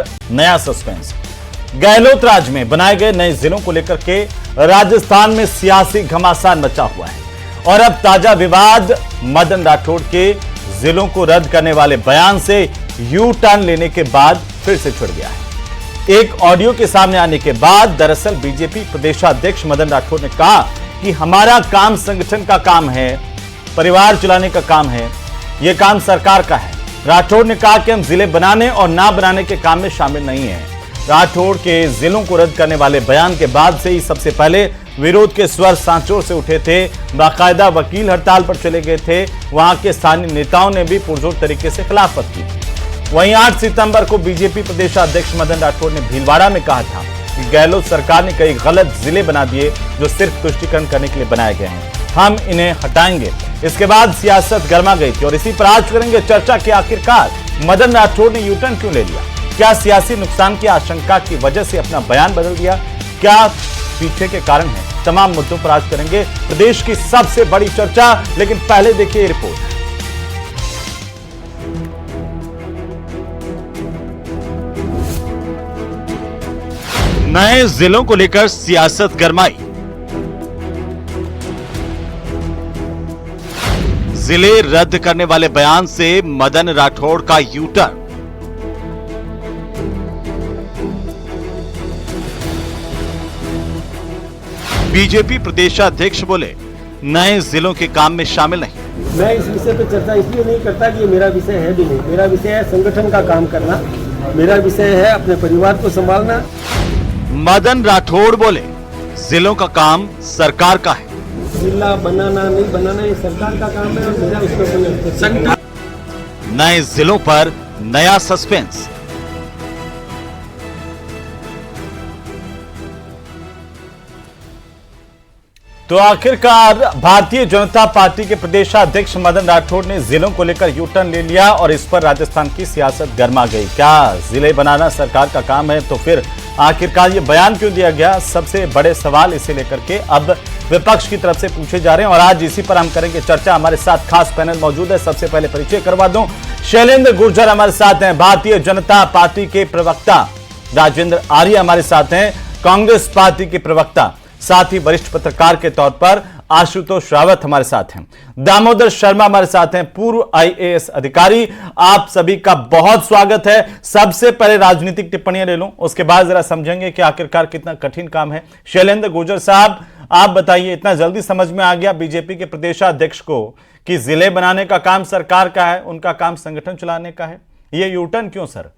पर नया सस्पेंस। गहलोत राज में बनाए गए नए जिलों को लेकर के राजस्थान में सियासी घमासान मचा हुआ है और अब ताजा विवाद मदन राठौड़ के जिलों को रद्द करने वाले बयान से यू टर्न लेने के बाद फिर से छिड़ गया है। एक ऑडियो के सामने आने के बाद दरअसल बीजेपी प्रदेशाध्यक्ष मदन राठौड़ ने कहा कि हमारा काम संगठन का काम है, परिवार चलाने का काम है, यह काम सरकार का है। राठौड़ ने कहा कि हम जिले बनाने और ना बनाने के काम में शामिल नहीं हैं। राठौड़ के जिलों को रद्द करने वाले बयान के बाद से ही सबसे पहले विरोध के स्वर सांचौर से उठे थे। बाकायदा वकील हड़ताल पर चले गए थे। वहां के स्थानीय नेताओं ने भी पुरजोर तरीके से खिलाफत की। वहीं 8 सितंबर को बीजेपी प्रदेशाध्यक्ष मदन राठौड़ ने भीलवाड़ा में कहा था कि गहलोत सरकार ने कई गलत जिले बना दिए जो सिर्फ तुष्टीकरण करने के लिए बनाए गए हैं, हम इन्हें हटाएंगे। इसके बाद सियासत गर्मा गई थी और इसी पर आज करेंगे चर्चा कि आखिरकार मदन राठौड़ ने यूटर्न क्यों ले लिया, क्या सियासी नुकसान की आशंका की वजह से अपना बयान बदल दिया, क्या पीछे के कारण है। तमाम मुद्दों पर आज करेंगे प्रदेश की सबसे बड़ी चर्चा। लेकिन पहले देखिए रिपोर्ट। नए जिलों को लेकर सियासत गरमाई। जिले रद्द करने वाले बयान से मदन राठौड़ का यू टर्न। बीजेपी प्रदेशाध्यक्ष बोले नए जिलों के काम में शामिल नहीं। मैं इस विषय पर चर्चा इसलिए नहीं करता कि ये मेरा विषय है भी नहीं। मेरा विषय है संगठन का काम करना, मेरा विषय है अपने परिवार को संभालना। मदन राठौड़ बोले जिलों का काम सरकार का है। जिला बनाना नहीं बनाना ये सरकार का काम है और मेरा उसमें नए जिलों पर नया सस्पेंस। तो आखिरकार भारतीय जनता पार्टी के प्रदेशाध्यक्ष मदन राठौड़ ने जिलों को लेकर यू टर्न ले लिया और इस पर राजस्थान की सियासत गर्मा गई। क्या जिले बनाना सरकार का काम है, तो फिर आखिरकार ये बयान क्यों दिया गया, सबसे बड़े सवाल इसे लेकर के अब विपक्ष की तरफ से पूछे जा रहे हैं और आज इसी पर हम करेंगे चर्चा। हमारे साथ खास पैनल मौजूद है। सबसे पहले परिचय करवा दूं, शैलेंद्र गुर्जर हमारे साथ हैं, भारतीय जनता पार्टी के प्रवक्ता। राजेंद्र आर्य हमारे साथ हैं, कांग्रेस पार्टी के प्रवक्ता। साथ ही वरिष्ठ पत्रकार के तौर पर आशुतोष रावत हमारे साथ हैं। दामोदर शर्मा हमारे साथ हैं, पूर्व आईएएस अधिकारी। आप सभी का बहुत स्वागत है। सबसे पहले राजनीतिक टिप्पणियां ले लूं, उसके बाद जरा समझेंगे कि आखिरकार कितना कठिन काम है। शैलेंद्र गुर्जर साहब, आप बताइए, इतना जल्दी समझ में आ गया बीजेपी के प्रदेशाध्यक्ष को कि जिले बनाने का काम सरकार का है, उनका काम संगठन चलाने का है, ये यूटर्न क्यों सर?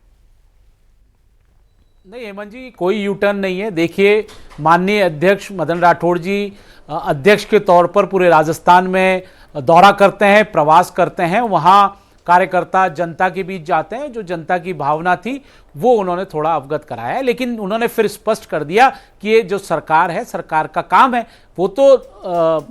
नहीं हेमंत जी, कोई यू टर्न नहीं है। देखिए, माननीय अध्यक्ष मदन राठौड़ जी अध्यक्ष के तौर पर पूरे राजस्थान में दौरा करते हैं, प्रवास करते हैं, वहाँ कार्यकर्ता जनता के बीच जाते हैं। जो जनता की भावना थी वो उन्होंने थोड़ा अवगत कराया है, लेकिन उन्होंने फिर स्पष्ट कर दिया कि ये जो सरकार है, सरकार का काम है। वो तो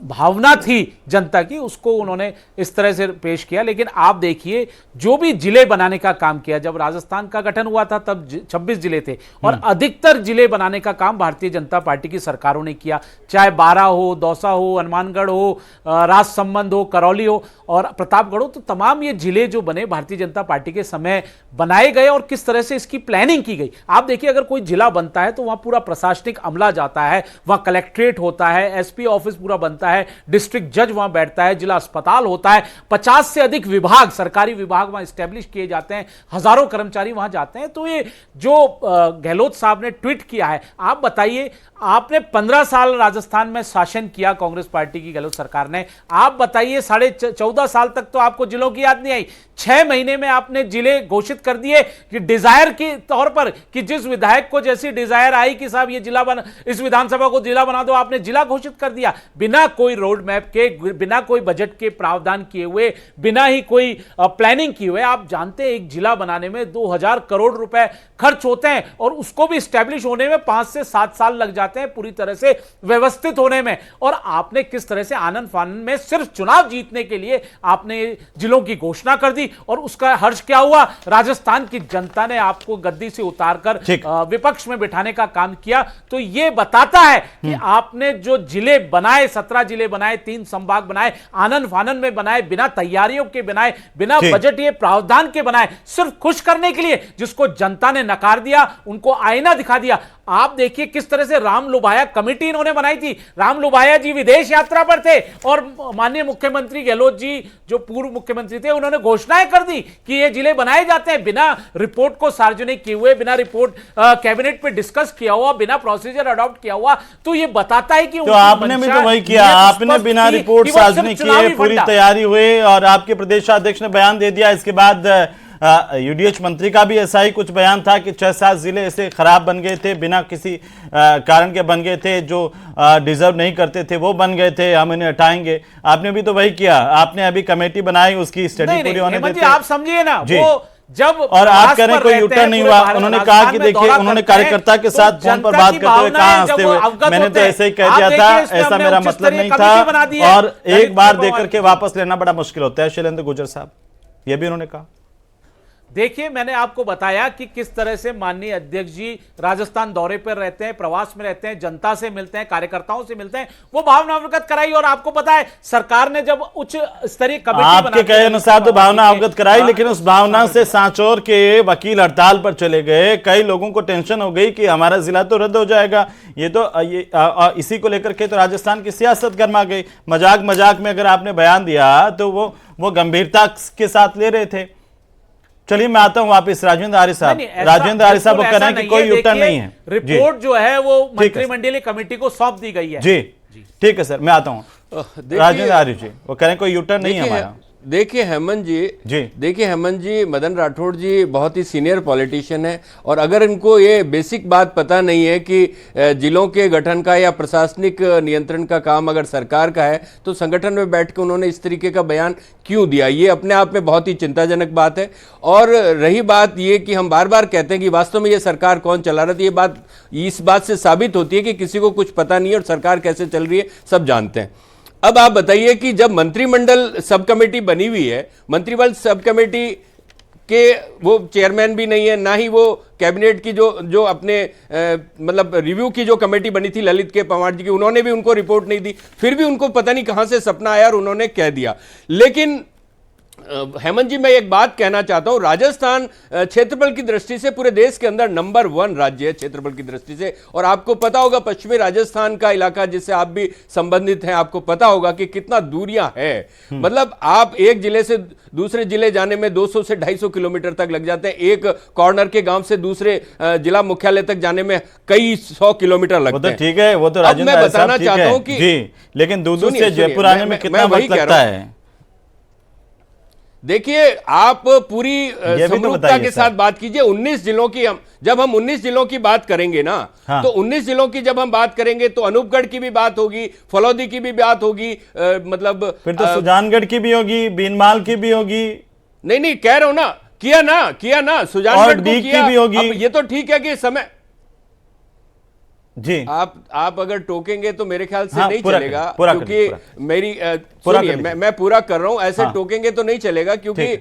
भावना थी जनता की, उसको उन्होंने इस तरह से पेश किया। लेकिन आप देखिए, जो भी जिले बनाने का काम किया, जब राजस्थान का गठन हुआ था तब 26 जिले थे और अधिकतर जिले बनाने का काम भारतीय जनता पार्टी की सरकारों ने किया। चाहे बारां हो, दौसा हो, हनुमानगढ़ हो, राजसमंद हो, करौली हो और प्रतापगढ़ हो, तो तमाम ये जिले जो बने भारतीय जनता पार्टी के समय बनाए गए और किस तरह से की प्लानिंग की गई। आप देखिए, अगर कोई जिला बनता है तो वहां पूरा प्रशासनिक अमला जाता है, वहां कलेक्ट्रेट होता है, एसपी ऑफिस पूरा बनता है, डिस्ट्रिक्ट जज वहां बैठता है, जिला अस्पताल होता है, 50 से अधिक विभाग, सरकारी विभाग वहां स्टैब्लिश किए जाते हैं, हजारों कर्मचारी वहां जाते हैं। तो ये जो गहलोत साहब ने ट्वीट किया है, आप बताइए, आपने 15 साल राजस्थान में शासन किया कांग्रेस पार्टी की गहलोत सरकार ने। आप बताइए, 14.5 साल तक तो आपको जिलों की याद नहीं आई। 6 महीने में आपने जिले घोषित कर दिए कि डिजायर के तौर पर, कि जिस विधायक को जैसी डिजायर आई कि साहब ये जिला बना, इस विधानसभा को जिला बना दो, आपने जिला घोषित कर दिया बिना कोई रोड मैप के, बिना कोई बजट के प्रावधान किए हुए, बिना ही कोई प्लानिंग किए हुए। आप जानते हैं एक जिला बनाने में 2000 करोड़ रुपए खर्च होते हैं और उसको भी स्टैब्लिश होने में 5 से 7 साल लग जाते हैं, पूरी तरह से व्यवस्थित होने में। और आपने किस तरह से आनंद फानंद में सिर्फ चुनाव जीतने के लिए आपने जिलों की घोषणा कर दी और उसका हर्ष क्या हुआ? राजस्थान की जनता ने आपको गद्दी से उतारकर विपक्ष में बिठाने का काम किया। तो यह बताता है कि आपने जो जिले बनाए, 17 जिले बनाए, 3 संभाग बनाए, आनन फानन में बनाए, बिना तैयारियों के बनाए, बिना बजटीय प्रावधान के बनाए, सिर्फ खुश करने के लिए, जिसको जनता ने नकार दिया, उनको आईना दिखा दिया। आप देखिए किस तरह से राम लुभाया कमेटी इन्होंने बनाई थी। राम लुभाया जी विदेश यात्रा पर थे और माननीय मुख्यमंत्री गहलोत जी जो पूर्व मुख्यमंत्री थे, उन्होंने घोषणाएं कर दी कि ये जिले बनाए जाते हैं, बिना रिपोर्ट को सार्वजनिक किए हुए, बिना रिपोर्ट कैबिनेट पे डिस्कस किया हुआ, बिना प्रोसीजर अडॉप्ट किया हुआ। तो ये बताता है कि तो आपने भी तो वही किया, आपने बिना रिपोर्ट सार्वजनिक किए पूरी तैयारी हुई और आपके प्रदेशाध्यक्ष ने बयान दे दिया। इसके बाद यूडीएच मंत्री का भी ऐसा ही कुछ बयान था कि 6-7 जिले ऐसे खराब बन गए थे, बिना किसी कारण के बन गए थे, जो डिजर्व नहीं करते थे वो बन गए थे, हम इन्हें हटाएंगे। आपने भी तो वही किया, आपने अभी कमेटी बनाई, उसकी स्टडी पूरी होने देते। आप समझिए ना, वो जब और आप कह रहे कोई यूटर्न नहीं हुआ। उन्होंने कहा कि देखिए, उन्होंने कार्यकर्ता के साथ फोन पर बात करते हुए कहा हंसते हुए, मैंने तो ऐसे ही कह दिया था, ऐसा मेरा मतलब नहीं था, और एक बार देकर के वापस लेना बड़ा मुश्किल होता है। शैलेंद्र गुर्जर साहब, ये भी उन्होंने कहा। देखिए, मैंने आपको बताया कि किस तरह से माननीय अध्यक्ष जी राजस्थान दौरे पर रहते हैं, प्रवास में रहते हैं, जनता से मिलते हैं, कार्यकर्ताओं से मिलते हैं, वो भावना अवगत कराई। और आपको पता है सरकार ने जब उच्च स्तरीय कमेटी आपके कहे अनुसार तो भावना अवगत कराई, लेकिन उस भावना से सांचौर के वकील हड़ताल पर चले गए। कई लोगों को टेंशन हो गई कि हमारा जिला तो रद्द हो जाएगा। ये तो इसी को लेकर के तो राजस्थान की सियासत गर्मा गई। मजाक मजाक में अगर आपने बयान दिया तो वो गंभीरता के साथ ले रहे थे। चलिए मैं आता हूं वापिस राजेंद्र आर्य साहब। राजेंद्र आर्य साहब वो कह रहे हैं कि कोई यूटर्न नहीं है। रिपोर्ट जो है वो मंत्रिमंडलीय कमेटी को सौंप दी गई है। जी ठीक है सर, मैं आता हूं। राजेंद्र आर्य जी वो कह रहे हैं कोई यूटर्न नहीं है हमारा। देखिए हेमंत जी, मदन राठौड़ जी बहुत ही सीनियर पॉलिटिशियन है, और अगर इनको ये बेसिक बात पता नहीं है कि जिलों के गठन का या प्रशासनिक नियंत्रण का काम अगर सरकार का है, तो संगठन में बैठ के उन्होंने इस तरीके का बयान क्यों दिया, ये अपने आप में बहुत ही चिंताजनक बात है। और रही बात ये कि हम बार बार कहते हैं कि वास्तव में ये सरकार कौन चला रहा था, ये बात इस बात से साबित होती है कि किसी को कुछ पता नहीं है और सरकार कैसे चल रही है सब जानते हैं। अब आप बताइए कि जब मंत्रिमंडल सब कमेटी बनी हुई है, मंत्रिमंडल सब कमेटी के वो चेयरमैन भी नहीं है, ना ही वो कैबिनेट की जो अपने मतलब रिव्यू की जो कमेटी बनी थी ललित के पंवार जी की, उन्होंने भी उनको रिपोर्ट नहीं दी, फिर भी उनको पता नहीं कहां से सपना आया और उन्होंने कह दिया। लेकिन हेमंत जी, मैं एक बात कहना चाहता हूं, राजस्थान क्षेत्रफल की दृष्टि से पूरे देश के अंदर नंबर 1 राज्य है क्षेत्रफल की दृष्टि से। और आपको पता होगा पश्चिमी राजस्थान का इलाका जिससे आप भी संबंधित हैं, आपको पता होगा कि कितना दूरियां है। मतलब आप एक जिले से दूसरे जिले जाने में 200 से 250 किलोमीटर तक लग जाते हैं, एक कॉर्नर के गांव से दूसरे जिला मुख्यालय तक जाने में कई 100 किलोमीटर लगते हैं। ठीक है, वो तो राजेंद्र मैं बताना चाहता हूं कि लेकिन दूर से जयपुर आने में कितना वक्त लगता है। देखिए, आप पूरी समरूपता के साथ बात कीजिए। 19 जिलों की जब हम 19 जिलों की बात करेंगे ना, तो 19 जिलों की जब हम बात करेंगे तो अनूपगढ़ की भी बात होगी, फलौदी की भी बात होगी, मतलब फिर तो सुजानगढ़ की भी होगी, बीनमाल की भी होगी। नहीं कह रहा हूं ना, किया ना सुजानगढ़ को किया की भी होगी। ये तो ठीक है कि समय जी आप अगर टोकेंगे तो मेरे ख्याल से नहीं चलेगा, क्योंकि मेरी सुनिए, मैं पूरा कर रहा हूं, ऐसे टोकेंगे तो नहीं चलेगा, क्योंकि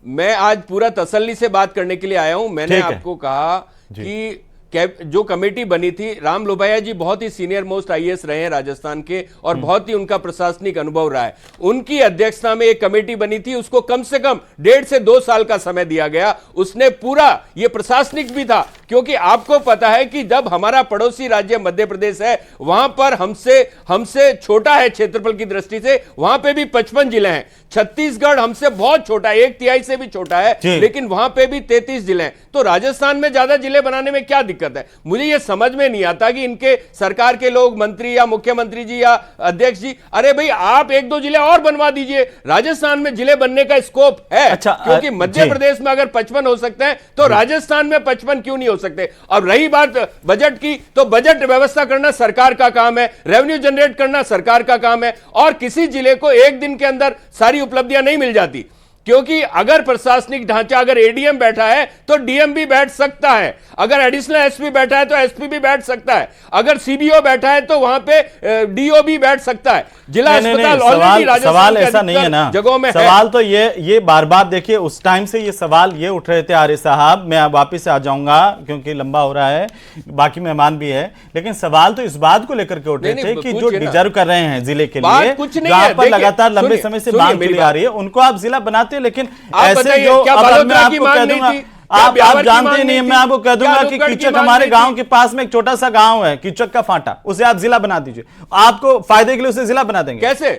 मैं आज पूरा तसल्ली से बात करने के लिए आया हूं। मैंने आपको कहा कि जो कमेटी बनी थी, राम लोभाया जी बहुत ही सीनियर मोस्ट आईएएस रहे हैं राजस्थान के, और बहुत ही उनका प्रशासनिक अनुभव रहा है। उनकी अध्यक्षता में एक कमेटी बनी थी, उसको कम से कम 1.5 से 2 साल का समय दिया गया। उसने पूरा ये प्रशासनिक भी था, क्योंकि आपको पता है कि जब हमारा पड़ोसी राज्य मध्य प्रदेश है, वहां पर हमसे छोटा है क्षेत्रफल की दृष्टि से, वहां पे भी 55 जिले हैं। छत्तीसगढ़ हमसे बहुत छोटा है, 1/3 से भी छोटा है, लेकिन वहां पे भी 33 जिले हैं। तो राजस्थान में ज्यादा जिले बनाने में क्या दिक्कत है? मुझे यह समझ में नहीं आता कि इनके सरकार के लोग, मंत्री या मुख्यमंत्री जी या अध्यक्ष जी, अरे भाई आप 1-2 जिले और बनवा दीजिए। राजस्थान में जिले बनने का स्कोप है, क्योंकि मध्य प्रदेश में अगर 55 हो सकते हैं तो राजस्थान में 55 क्यों नहीं हो सकते? अब रही बात बजट की, तो बजट व्यवस्था करना सरकार का काम है, रेवेन्यू जनरेट करना सरकार का काम है, और किसी जिले को एक दिन के अंदर सारी उपलब्धियां नहीं मिल जाती, क्योंकि अगर प्रशासनिक ढांचा, अगर एडीएम बैठा है तो डीएम भी बैठ सकता है, अगर एडिशनल एसपी बैठा है तो एसपी भी बैठ सकता है, अगर सीबीओ बैठा है तो वहां पे डीओ भी बैठ सकता है। जिला अस्पताल ऑलरेडी सवाल ऐसा नहीं है ना, जगहों में सवाल तो ये बार बार देखिए उस टाइम से ये सवाल ये उठ रहे थे आर्य साहब। मैं वापिस आ जाऊंगा क्योंकि लंबा हो रहा है, बाकी मेहमान भी है, लेकिन सवाल तो इस बात को लेकर के उठ रहे थे कि जो डिजर्व कर रहे हैं जिले के लिए, जहां पर लगातार लंबे समय से मांग चली आ रही है, उनको आप जिला बनाते हैं। लेकिन ऐसे जो अब मैं आपको कह दूंगा, आप जानते नहीं, मैं आपको कह दूंगा कि कीचक हमारे गांव के पास में एक छोटा सा गांव है, कीचक का फांटा, उसे आप जिला बना दीजिए, आपको फायदे के लिए उसे जिला बना देंगे। कैसे?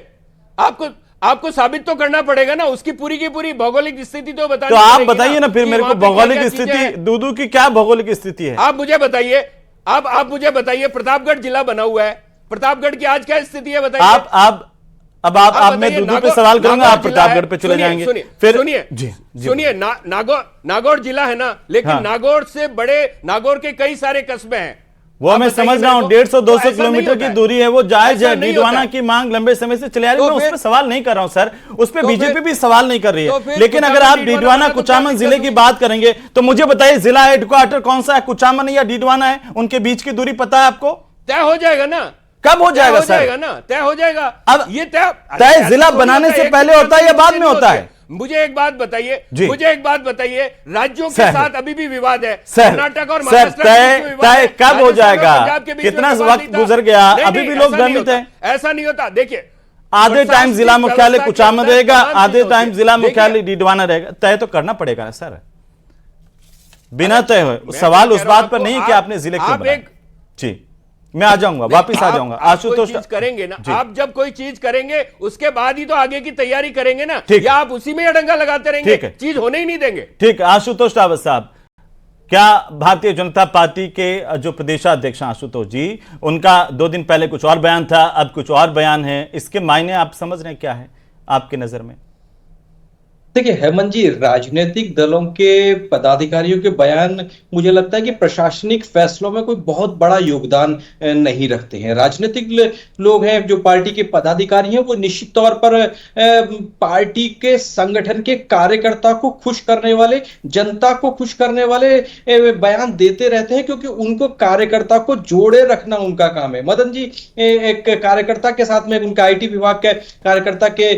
आपको साबित तो करना पड़ेगा ना, उसकी पूरी की पूरी भौगोलिक स्थिति तो बतानी। तो आप बताइए ना फिर मेरे को भौगोलिक स्थिति, दूधू की क्या भौगोलिक स्थिति है, आप मुझे बताइए। आप मुझे बताइए, प्रतापगढ़ जिला बना हुआ है, प्रतापगढ़ की आज क्या स्थिति है बताइए। अब मैं दूधू पे सवाल करूंगा, आप प्रतापगढ़ पे चले जाएंगे। फिर सुनिए, नागौर जिला है ना, लेकिन हाँ। नागौर से बड़े, नागौर के कई सारे कस्बे हैं, वो मैं समझ रहा हूं, 150-200 किलोमीटर की दूरी है, वो जायज है। डीडवाना की मांग लंबे समय से चले आ रही है, मैं उस पर सवाल नहीं कर रहा हूं सर, उस पर बीजेपी भी सवाल नहीं कर रही है। लेकिन अगर आप डीडवाना कुचामन जिले की बात करेंगे तो मुझे बताइए जिला हेडक्वार्टर कौन सा है, कुचामन या डीडवाना है, उनके बीच की दूरी पता है आपको? तय हो जाएगा ना, कब हो जाएगा सर? तय हो जाएगा। अब ये तय जिला बनाने से पहले होता है या बाद में होता है? मुझे एक बात बताइए, राज्यों के साथ अभी भी विवाद है, कर्नाटक और महाराष्ट्र तय कब हो जाएगा? कितना वक्त गुजर गया, अभी भी लोग भ्रमित हैं। ऐसा नहीं होता। देखिए, आधे टाइम जिला मुख्यालय कुचामन रहेगा, आधे टाइम जिला मुख्यालय डीडवाना रहेगा। तय तो करना पड़ेगा ना सर, बिना तय हुए। सवाल उस बात पर नहीं कि आपने जिले क्यों बनाया। जी, मैं आ जाऊंगा, वापिस आ जाऊंगा। आशुतोष करेंगे ना, आप जब कोई चीज करेंगे उसके बाद ही तो आगे की तैयारी करेंगे ना, या आप उसी में अड़ंगा लगाते रहेंगे, चीज होने ही नहीं देंगे। ठीक है आशुतोष रावत साहब, क्या भारतीय जनता पार्टी के जो प्रदेशाध्यक्ष आशुतोष जी, उनका 2 दिन पहले कुछ और बयान था, अब कुछ और बयान है, इसके मायने आप समझ रहे हैं क्या है आपके नजर में? देखिए हेमंत जी, राजनीतिक दलों के पदाधिकारियों के बयान मुझे लगता है कि प्रशासनिक फैसलों में कोई बहुत बड़ा योगदान नहीं रखते हैं। राजनीतिक लोग हैं जो पार्टी के पदाधिकारी हैं, वो निश्चित तौर पर पार्टी के संगठन के कार्यकर्ता को खुश करने वाले, जनता को खुश करने वाले बयान देते रहते हैं, क्योंकि उनको कार्यकर्ता को जोड़े रखना उनका काम है। मदन जी एक कार्यकर्ता के साथ में, उनका आईटी विभाग के कार्यकर्ता के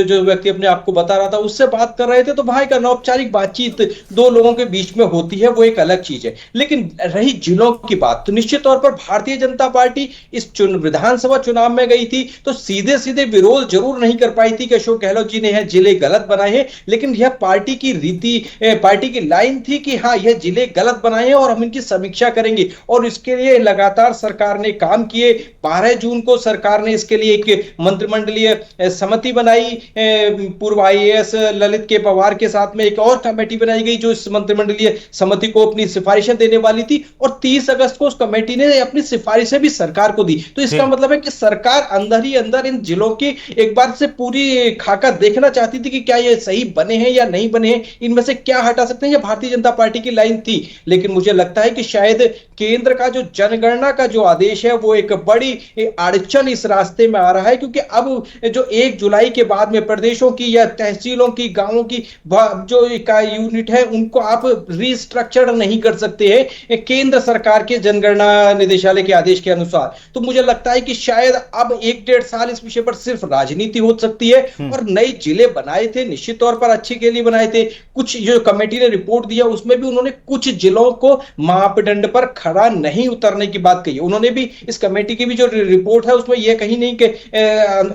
जो व्यक्ति अपने आप को बता था, उससे बात कर रहे थे, तो वहां एक अनौपचारिक बातचीत 2 लोगों के बीच में होती है, वो एक अलग चीज है। लेकिन रही जिलों की बात, तो निश्चित तौर पर भारतीय जनता पार्टी इस विधानसभा चुनाव में गई थी तो सीधे सीधे विरोध जरूर नहीं कर पाई थी कि अशोक गहलोत जी ने यह जिले गलत बनाए हैं, लेकिन यह पार्टी की रीति, पार्टी की लाइन थी कि हाँ, यह जिले गलत बनाए हैं और हम इनकी समीक्षा करेंगे। और इसके लिए लगातार सरकार ने काम किए। 12 जून को सरकार ने इसके लिए एक मंत्रिमंडलीय समिति बनाई, पूर्व IAS ललित के पवार के साथ में एक और कमेटी बनाई गई जो इस मंत्रिमंडलीय समिति को अपनी सिफारिशें देने वाली थी, और 30 अगस्त को उस कमेटी ने अपनी सिफारिशें भी सरकार को दी। तो इसका मतलब है कि सरकार अंदर ही अंदर इन जिलों की एक बार से पूरी खाका देखना चाहती थी कि क्या ये सही बने हैं या नहीं बने हैं, इनमें से क्या हटा सकते हैं। ये भारतीय जनता पार्टी की लाइन थी। लेकिन मुझे लगता है कि शायद केंद्र का जो जनगणना का जो आदेश है वो एक बड़ी अड़चन इस रास्ते में आ रहा है, क्योंकि अब जो 1 जुलाई के बाद में प्रदेशों की या तहसीलों की, गांवों की जो यूनिट है, उनको आप रिस्ट्रक्चर नहीं कर सकते हैं केंद्र सरकार के जनगणना निदेशालय के आदेश के अनुसार। तो मुझे लगता है कि शायद अब 1-1.5 साल इस विषय पर सिर्फ राजनीति हो सकती है। और नए जिले बनाए थे, निश्चित तौर पर अच्छे के लिए बनाए थे। कुछ जो कमेटी ने रिपोर्ट दिया उसमें भी उन्होंने कुछ जिलों को मापदंड पर खड़ा नहीं उतरने की बात कही। उन्होंने भी, इस कमेटी की भी जो रिपोर्ट है उसमें यह कहीं नहीं कि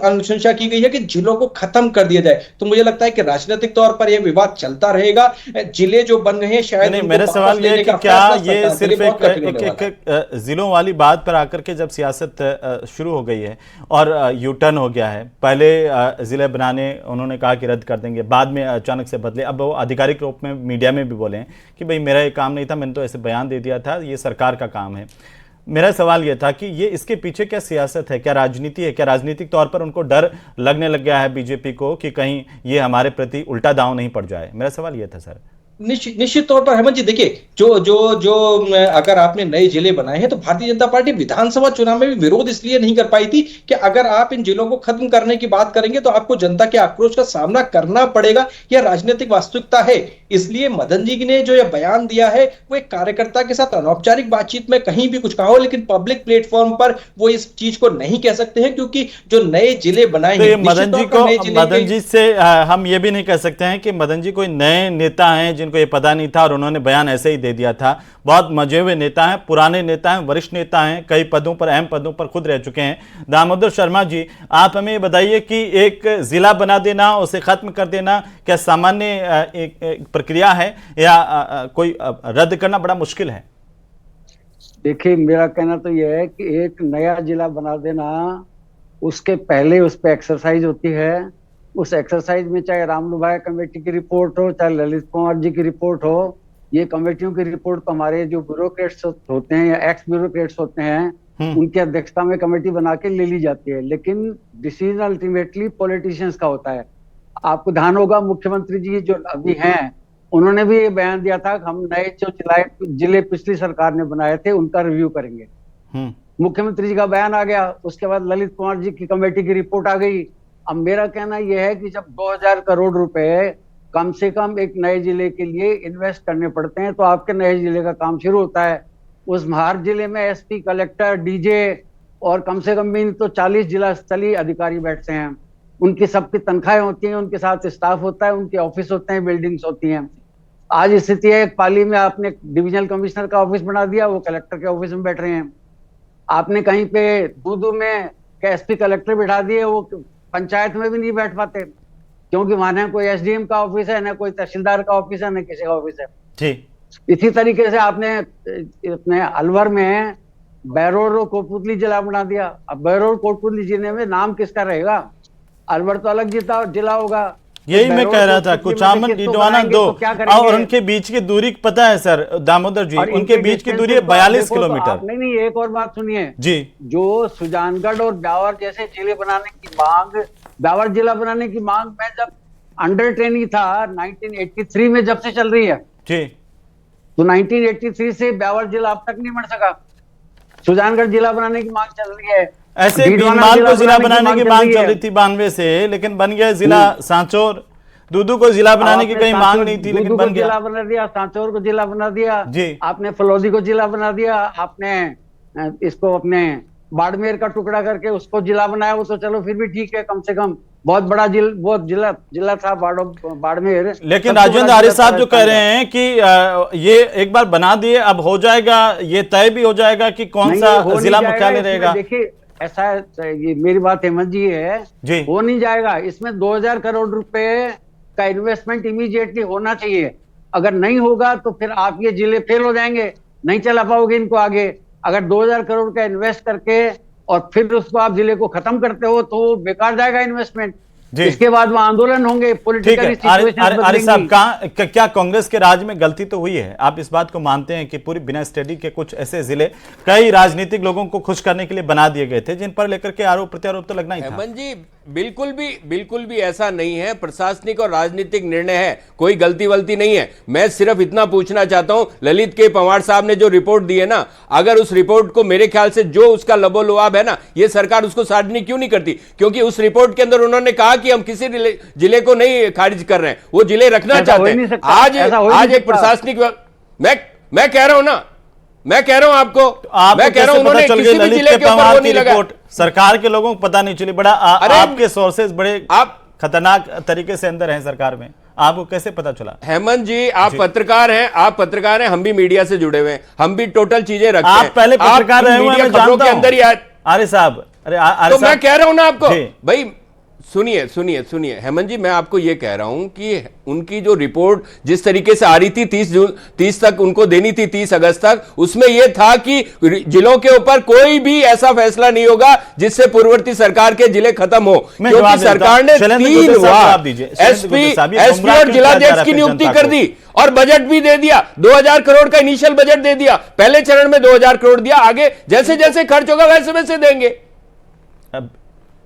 अनुशंसा की गई है कि जिलों को खत्म कर दिया जाए। तो मुझे लगता है कि राजनीतिक तौर पर यह विवाद चलता रहेगा। जिले जो बन रहे हैं, शायद मेरा सवाल यह है कि क्या ये सिर्फ एक जिलों वाली बात पर आकर के जब सियासत शुरू हो गई है और यू टर्न हो गया है, पहले जिले बनाने उन्होंने कहा कि रद्द कर देंगे, बाद में अचानक से बदले, अब वो आधिकारिक रूप में मीडिया में भी बोले कि भाई मेरा ये काम नहीं था, मैंने तो ऐसे बयान दे दिया था, ये सरकार का काम है। मेरा सवाल यह था कि ये इसके पीछे क्या सियासत है, क्या राजनीति है, क्या राजनीतिक तौर पर उनको डर लगने लग गया है बीजेपी को कि कहीं ये हमारे प्रति उल्टा दांव नहीं पड़ जाए? मेरा सवाल यह था सर। निश्चित तौर पर हेमंत जी देखिए, जो जो जो अगर आपने नए जिले बनाए हैं तो भारतीय जनता पार्टी विधानसभा चुनाव में भी विरोध इसलिए नहीं कर पाई थी कि अगर आप इन जिलों को खत्म करने की बात करेंगे तो आपको जनता के आक्रोश का सामना करना पड़ेगा। यह राजनीतिक वास्तविकता है। इसलिए मदन जी ने जो यह बयान दिया है वो एक कार्यकर्ता के साथ अनौपचारिक बातचीत में कहीं भी कुछ कहा हो, लेकिन पब्लिक प्लेटफॉर्म पर वो इस चीज को नहीं कह सकते हैं, क्योंकि जो नए जिले बनाएंगे तो मदन जी से हम ये भी नहीं कह सकते हैं कि मदन जी कोई नए नेता हैं जिनको ये पता नहीं था और उन्होंने बयान ऐसे ही दे दिया था। बहुत मजे हुए नेता हैं, पुराने नेता हैं, वरिष्ठ नेता हैं, कई पदों पर, अहम पदों पर खुद रह चुके हैं। दामोदर शर्मा जी, आप हमें ये बताइए कि एक जिला बना देना, उसे खत्म कर देना, क्या सामान्य एक प्रक्रिया है या कोई रद्द करना बड़ा मुश्किल है? देखिए, मेरा कहना तो यह है कि एक नया जिला बना देना, उसके पहले उस पर एक्सरसाइज होती है। उस एक्सरसाइज में चाहे रामलुभाया कमेटी की रिपोर्ट हो, चाहे ललित कुमार जी की रिपोर्ट हो, ये कमेटियों की रिपोर्ट तो हमारे जो ब्यूरोक्रेट्स होते हैं या एक्स ब्यूरोक्रेट्स होते हैं उनकी अध्यक्षता में कमेटी बना के ले ली जाती है, लेकिन डिसीजन अल्टीमेटली पॉलिटिशियंस का होता है। आपको ध्यान होगा, मुख्यमंत्री जी जो अभी हैं उन्होंने भी ये बयान दिया था कि हम नए जो जिले पिछली सरकार ने बनाए थे उनका रिव्यू करेंगे। मुख्यमंत्री जी का बयान आ गया, उसके बाद ललित कुमार जी की कमेटी की रिपोर्ट आ गई। अब मेरा कहना यह है कि जब 2000 करोड़ रुपए कम से कम एक नए जिले के लिए इन्वेस्ट करने पड़ते हैं तो आपके नए जिले का काम शुरू होता है। उस हर जिले में एसपी, कलेक्टर, डीजे और कम से कम भी तो 40 जिला स्तरीय अधिकारी बैठते हैं। उनकी सबकी तनख्वाहें होती हैं, उनके साथ स्टाफ होता है, उनके ऑफिस होते हैं, बिल्डिंग्स होती हैं। आज स्थिति है, पाली में आपने डिविजनल कमिश्नर का ऑफिस बना दिया, वो कलेक्टर के ऑफिस में बैठ रहे हैं। आपने कहीं पे दूदू में एसपी, कलेक्टर बिठा दिए, वो पंचायत में भी नहीं बैठ पाते, क्योंकि वहां ना कोई एसडीएम का ऑफिस है, ना कोई तहसीलदार का ऑफिस है, ना किसी का ऑफिस है। जी। इसी तरीके से आपने अपने अलवर में बैरोर और कोटपुतली जिला बना दिया। अब बैरोर कोटपुतली जिले में नाम किसका रहेगा? अलवर तो अलग जिला होगा। यही मैं कह रहा था, कुचामन, डीडवाना दो, और उनके बीच की दूरी पता है सर दामोदर जी, उनके बीच की दूरी है 42 किलोमीटर। नहीं, एक और बात सुनिए जी, जो सुजानगढ़ और ब्यावर जैसे जिले बनाने की मांग, ब्यावर जिला बनाने की मांग में जब अंडर ट्रेनिंग था 1983 में जब से चल रही है जी, तो 1983 से ब्यावर जिला अब तक नहीं बन सका। सुजानगढ़ जिला बनाने की मांग चल रही है, ऐसे भीनमाल को जिला बनाने की मांग चल रही थी 92 से, लेकिन बन गया जिला सांचौर। दूदू को जिला बनाने की कहीं मांग नहीं थी, लेकिन बन गया। जिला बना दिया, सांचौर को जिला बना दिया जी, आपने फलौदी को जिला बना दिया, आपने इसको अपने बाड़मेर का टुकड़ा करके उसको जिला बनाया। वो तो चलो फिर भी ठीक है, कम से कम बहुत बड़ा जिला था बाड़मेर। लेकिन राजेंद्र आर्य साहब जो कह रहे हैं कि ये एक बार बना दिए, अब हो जाएगा, ये तय भी हो जाएगा कि कौन सा जिला मुख्यालय रहेगा। देखिए, ऐसा ये मेरी बात हेमंत जी है जी, हो नहीं जाएगा। इसमें 2000 करोड़ रुपए का इन्वेस्टमेंट इमीडिएटली होना चाहिए। अगर नहीं होगा तो फिर आप ये जिले फेल हो जाएंगे, नहीं चला पाओगे इनको आगे। अगर 2000 करोड़ का इन्वेस्ट करके और फिर उसको आप जिले को खत्म करते हो तो बेकार जाएगा इन्वेस्टमेंट। इसके बाद वहां आंदोलन होंगे, पॉलिटिकल सिचुएशन आर्य साहब, क्या कांग्रेस के राज में गलती तो हुई है? आप इस बात को मानते हैं कि पूरी बिना स्टडी के कुछ ऐसे जिले कई राजनीतिक लोगों को खुश करने के लिए बना दिए गए थे, जिन पर लेकर के आरोप प्रत्यारोप तो लगना ही था? हेमंत जी, बिल्कुल भी ऐसा नहीं है। प्रशासनिक और राजनीतिक निर्णय है, कोई गलती वलती नहीं है। मैं सिर्फ इतना पूछना चाहता हूं, ललित के पंवार साहब ने जो रिपोर्ट दी है ना, अगर उस रिपोर्ट को मेरे ख्याल से जो उसका लबोलुआब है ना, ये सरकार उसको सार्वजनिक क्यों नहीं करती? क्योंकि उस रिपोर्ट के अंदर उन्होंने कहा कि हम किसी जिले को नहीं खारिज कर रहे हैं, वो जिले रखना चाहते हैं। आज एक प्रशासनिक, मैं कह रहा हूं ना, मैं कह रहा हूं आपको, मैं कह रहा हूं उन्होंने किसी भी जिले के ऊपर वो नहीं लगा। सरकार के लोगों को पता नहीं चली। बड़ा आपके सोर्सेज बड़े खतरनाक तरीके से अंदर हैं सरकार में, आपको कैसे पता चला? हेमंत जी, आप पत्रकार हैं, हम भी मीडिया से जुड़े हुए हैं, हम भी टोटल चीजें रखते हैं। आप पहले पत्रकार रहे हुए, मैं जानता हूं। अंदर ही आर्य साहब, तो मैं कह रहा हूं ना आपको, भाई सुनिए हेमंत जी, मैं आपको यह कह रहा हूं कि उनकी जो रिपोर्ट जिस तरीके से आ रही थी 30 तक उनको देनी थी, 30 अगस्त तक, उसमें यह था कि जिलों के ऊपर कोई भी ऐसा फैसला नहीं होगा जिससे पूर्ववर्ती सरकार के जिले खत्म हो, क्योंकि सरकार ने 3 बार एसपी और जिलाध्यक्ष की नियुक्ति कर दी और बजट भी दे दिया। 2000 करोड़ का इनिशियल बजट दे दिया, पहले चरण में 2000 करोड़ दिया, आगे जैसे जैसे खर्च होगा वैसे वैसे देंगे।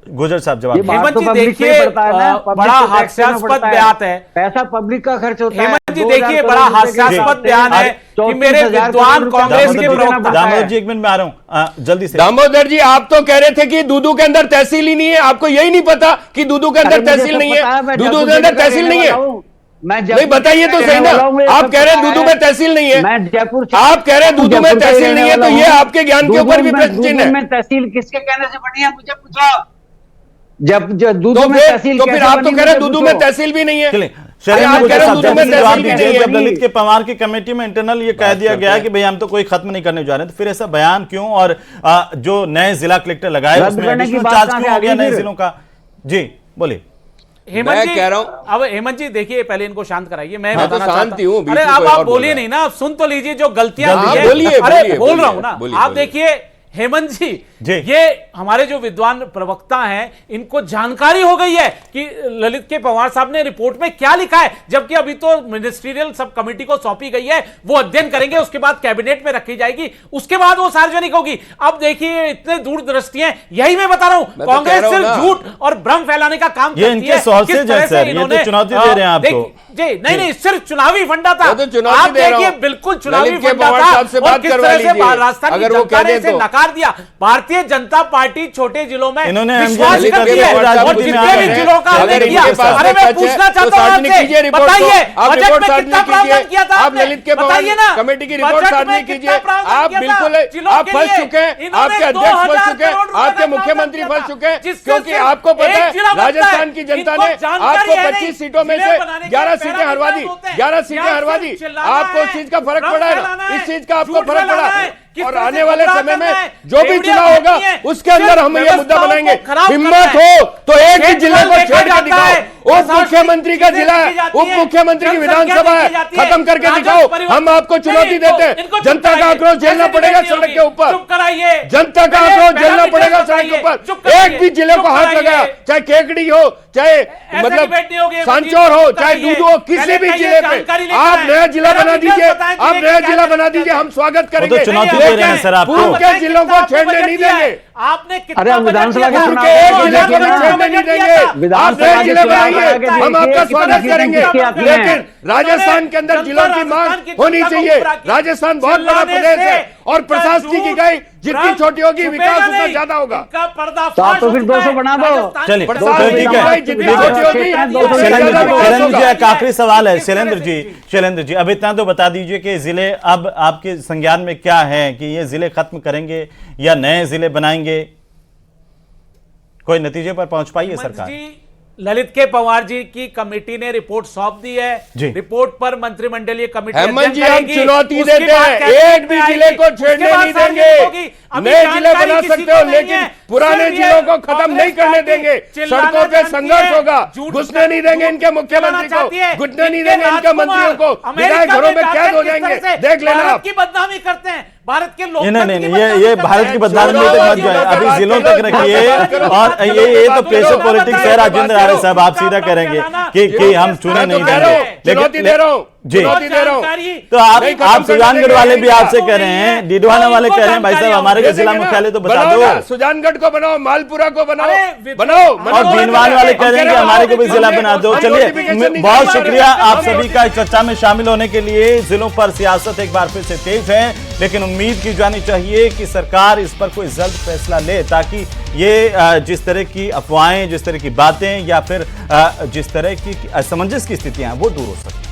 गुजर साहब जवाब ये दीजिए। बात हेमंत तो जी पब्लिक देखिए, पे पड़ता है ना, पब्लिक बड़ा को टैक्स देना हास्यास्पद पड़ता है। बयान है। पैसा पब्लिक का खर्च होता है। हेमंत जी 2000 देखिए, करोड़ बड़ा रुपए के हास्यास्पद बयान है कि 34,000 मेरे विद्वान करोड़ रुपए कांग्रेस पब्लिक के को देना प्रवक्ता पड़ता है। दामोदर जी एक मिनट में आ रहा हूं, जल्दी से। दामोदर जी, आप तो कह रहे थे कि दूदू के अंदर तहसील ही नहीं है, आपको यही नहीं पता कि दूदू के अंदर अरे मुझे तहसील सब नहीं पता है? मैं दूदू जयपुर के अंदर जिले का तहसील रहने नहीं है? वाला हूं। मैं नहीं, बताइए तो सही ना। आप कह रहे हैं दूदू में तहसील नहीं है, मैं जयपुर आप कह रहे हैं दूदू में तहसील नहीं है, तो ये आपके ज्ञान के ऊपर भी प्रश्न चिन्ह है। में तहसील किसके कहने से बनी है, मुझे पूछो। जब दूदू तो में तहसील फिर कैसे आप तो बनी, कह रहे हैं मुझे दूदू पूछो। में तहसील भी नहीं है। चलिए अरे शैलेंद्र आप कह गुजर रहे हैं साहब दूदू में जल्दी जवाब तहसील दीजिए। नहीं है। जब ललित के पवार की कमेटी में इंटरनल ये कह दिया गया है कि भाई हम तो कोई खत्म नहीं करने जा रहे हैं, तो फिर ऐसा बयान क्यों? और जो नए जिला कलेक्टर लगाए रद्द उसमें करने की एडिशनल बात चार्ज कहां क्यों से हो गया आ गई नए फिर? जिलों का? जी बोलिए। हेमंत मैं जी कह रहा हूं, अब हेमंत जी देखिए, पहले इनको शांत कराइए। मैं तो बताना शांत चाहता ही हूं, बीच अरे में अब कोई आप और बोल बोलिए रहा नहीं ना, अब सुन तो लीजिए जो गलतियां जल्दी की से। है। बोलिए, अरे बोलिए, बोल रहा हूं बोलिए, ना, बोलिए, आप बोलिए। देखिए हेमंत जी, जी। ये हमारे जो विद्वान प्रवक्ता हैं इनको जानकारी हो गई है कि ललित के पवार साहब ने रिपोर्ट में क्या लिखा है, जबकि अभी तो मिनिस्ट्रियल सब कमेटी को सौंपी गई है, वो अध्ययन करेंगे, उसके बाद कैबिनेट में रखी जाएगी, उसके बाद वो सार्वजनिक होगी। अब देखिए इतने दूरदृष्टि हैं, यही मैं बता रहा हूं, मैं तो कांग्रेस कह रहा हूं सिर्फ ना। झूठ और भ्रम फैलाने का काम ये करती इनके है। sources किस हैं तरह से सर, ये तो इन्होंने, चुनौती दे रहे हैं आपको। जी नहीं, सिर्फ चुनावी फंडा था। वो तो चुनौती आप दे रहा देखिए हूं। बिल्कुल चुनावी ललित के फंडा पवार था साहब से और बात किस करवा तरह से लीजिए। राजस्थान की अगर वो जनता कह ने दें इसे तो। नकार दिया। भारतीय जनता पार्टी छोटे जिलों में इन्होंने विश्वास ललित करती के है पवार साहब और की जितने भी में जिलों का हमने अगर किया। इनके पास अरे मैं सच है, पूछना तो चाहता हूं सार्वजनिक कीजिए आपसे, रिपोर्ट को। बताइए आप बजट रिपोर्ट में कितना सार्वजनिक प्रावधान कीजिए। किया था आप आपने? ललित के पवार बताइए ना, कमेटी की रिपोर्ट बजट में सार्वजनिक कितना कीजिए। प्रावधान आप किया था बिल्कुल जिलों आप के फंस लिए? चुके हैं, इन्होंने आपके अध्यक्ष 2000 फंस चुके हैं, करोड़ रुपए आपके का मुख्यमंत्री प्रावधान फंस किया चुके हैं, था, जिससे क्योंकि सिर्फ आपको पता एक है जिला बनता है। राजस्थान की जनता इनको ने जानकारी आपको है 25 नहीं। सीटों में जिले से बनाने के 11 सीटें पैरामीटर्स हरवा दी, होते हैं। 11 सीटें यहाँ हरवा सिर्फ दी। चिल्लाना आपको है, उस चीज का फर्क भ्रम पड़ा है फैलाना ना, है, इस चीज का आपको झूठ फर्क फैलाना पड़ा है, है। किस और तरह आने से वाले गुमराह समय करना में है, जो भी रेवड़ियां चुनाव होगा काटनी है, उसके अंदर हम ये मुद्दा व्यवस्थाओं बनाएंगे। को खराब हिम्मत करना है। हो तो एक ही जिले को देखा छेड़ के जाता दिखाओ। है, उप प्रशासनिक मुख्यमंत्री का चीजें जिला देखी है, जाती उप हैं, मुख्यमंत्री की जनसंख्या विधानसभा है, देखी जाती है, खत्म करके राजस्व दिखाओ। परिवर्तन- हम आपको चुनौती नहीं, देते हैं, इनको चुप जनता का कराइए। आक्रोश झेलना ऐसे पड़ेगा डिबेट सड़क नहीं के होगी। ऊपर, चुप कराइए। जनता का पहले आक्रोश झेलना डिटेल्स पड़ेगा सड़क बताइए। के ऊपर। चुप कराइए। एक भी जिले को चुप हाथ कराइए। लगाया, चाहे केकड़ी हो, चाहे मतलब डिबेट नहीं होगी, सांचौर हो, चुप चाहे कराइए। दूधू हो, किसी पहले भी कहिए, जिले पे जानकारी लेकर आप आए। नया जिला मेरा बना डिटेल्स दीजिए, बताएं, आप जिले नया के जिला क्या बना दीजिए, हम स्वागत वो करेंगे। तो चुनौती नहीं, दे रहे हैं सर आपको। पूर्व के जिलों को कितना छेड़ने बजट नहीं दिया है? देंगे। आपने कितना अरे हम बजट विधानसभा दिया के था? उनके चुनाव एक को जिले को देखिए ना। छेड़ने नहीं देंगे। आप विधानसभा नए के जिले चुनाव बनाइए, के हम देखिए, आपका किस स्वागत तरह की करेंगे। नीति आती है। लेकिन राजस्थान के अंदर जिलों की मांग होनी चाहिए। राजस्थान बहुत बड़ा प्रदेश है और प्रशासनिक इकाई जितनी छोटी होगी विकास उतना ज्यादा होगा। तो आप तो फिर 200 बना दो। चलिए प्रसाद तो ठीक है इकाई जितनी छोटी होगी शैलेंद्र जी एक आखिरी सवाल है। शैलेंद्र जी अब इतना तो बता दीजिए कि जिले अब आपके संज्ञान में क्या है कि ये जिले खत्म करेंगे या नए जिले बनाएंगे? कोई नतीजे पर पहुंच पाई है सरकार? ललित के पवार जी की कमेटी ने रिपोर्ट सौंप दी है। रिपोर्ट पर मंत्रिमंडलीय कमेटी हेमंत जी हम करेगी। चुनौती उसके देते बाद हैं, कैबिनेट एक भी में जिले आएगी। को छेड़ने उसके बाद नहीं सार्वजनिक देंगे। होगी। अभी नए जिले जानकारी बना किसी सकते को हो नहीं लेकिन है। पुराने सिर्फ ये जिलों को खत्म कांग्रेस नहीं करने पार्टी देंगे। चिल्लाना सड़कों पे जानती संघर्ष है, होगा, झूठ घुसने नहीं देंगे इनके मुख्यमंत्री को, चाहती है। घुसने नहीं इनके देंगे इनके राजकुमार मंत्रियों को, अमेरिका विधायक घरों में जाकर कैद हो किस तरह जाएंगे। से देख लेना भारत आप। की बदनामी करते हैं, भारत के लोग ये भारत की बदनामी तक मत जाए, अभी जिलों तक रखिए। और ये तो प्रेशर पॉलिटिक्स है। राजेंद्र आर्य साहब आप सीधा करेंगे कि हम चुने नहीं देंगे, चुनौती दे रहा हूं जी चुनौती दे रहा हूं। तो आप सुजानगढ़ वाले भी आपसे कह रहे हैं, डीडवाना वाले कह रहे हैं भाई साहब हमारे को जिला मुख्यालय तो बता दो। सुजानगढ़ को बनाओ, मालपुरा को बनाओ, और बीनवाल वाले कह रहे हैं कि हमारे को भी जिला बना दो। चलिए बहुत शुक्रिया आप सभी का इस चर्चा में शामिल होने के लिए। जिलों पर सियासत एक बार फिर से तेज है, लेकिन उम्मीद की जानी चाहिए कि सरकार इस पर कोई जल्द फैसला ले ताकि ये जिस तरह की अफवाहें, जिस तरह की बातें या फिर जिस तरह की असमंजस की स्थितियां वो दूर हो सके।